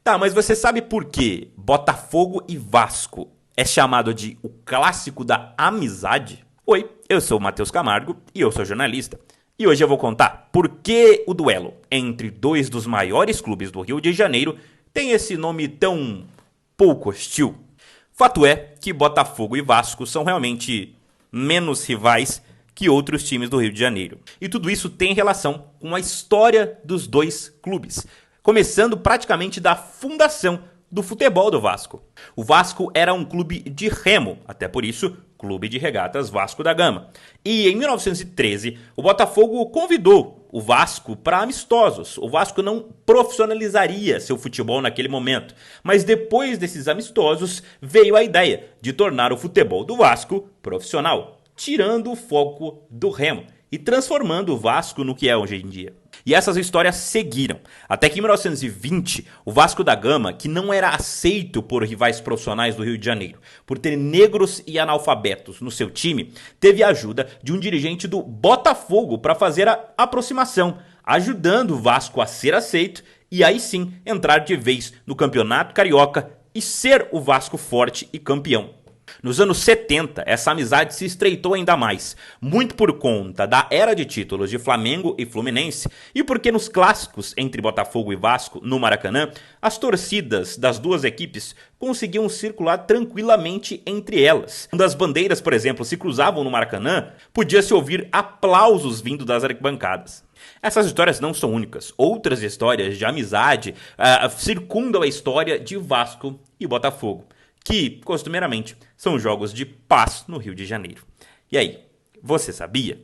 Tá, mas você sabe por que Botafogo e Vasco é chamado de o clássico da amizade? Oi, eu sou o Matheus Camargo e eu sou jornalista. E hoje eu vou contar por que o duelo entre dois dos maiores clubes do Rio de Janeiro tem esse nome tão pouco hostil. Fato é que Botafogo e Vasco são realmente menos rivais que outros times do Rio de Janeiro. E tudo isso tem relação com a história dos dois clubes, começando praticamente da fundação do futebol do Vasco. O Vasco era um clube de remo, até por isso, Clube de Regatas Vasco da Gama. E em 1913, o Botafogo convidou o Vasco para amistosos. O Vasco não profissionalizaria seu futebol naquele momento, mas depois desses amistosos veio a ideia de tornar o futebol do Vasco profissional, tirando o foco do remo e transformando o Vasco no que é hoje em dia. E essas histórias seguiram, até que em 1920, o Vasco da Gama, que não era aceito por rivais profissionais do Rio de Janeiro, por ter negros e analfabetos no seu time, teve a ajuda de um dirigente do Botafogo para fazer a aproximação, ajudando o Vasco a ser aceito e aí sim entrar de vez no Campeonato Carioca e ser o Vasco forte e campeão. Nos anos 70, essa amizade se estreitou ainda mais, muito por conta da era de títulos de Flamengo e Fluminense e porque nos clássicos entre Botafogo e Vasco, no Maracanã, as torcidas das duas equipes conseguiam circular tranquilamente entre elas. Quando as bandeiras, por exemplo, se cruzavam no Maracanã, podia-se ouvir aplausos vindo das arquibancadas. Essas histórias não são únicas. Outras histórias de amizade circundam a história de Vasco e Botafogo, que, costumeiramente, são jogos de paz no Rio de Janeiro. E aí, você sabia?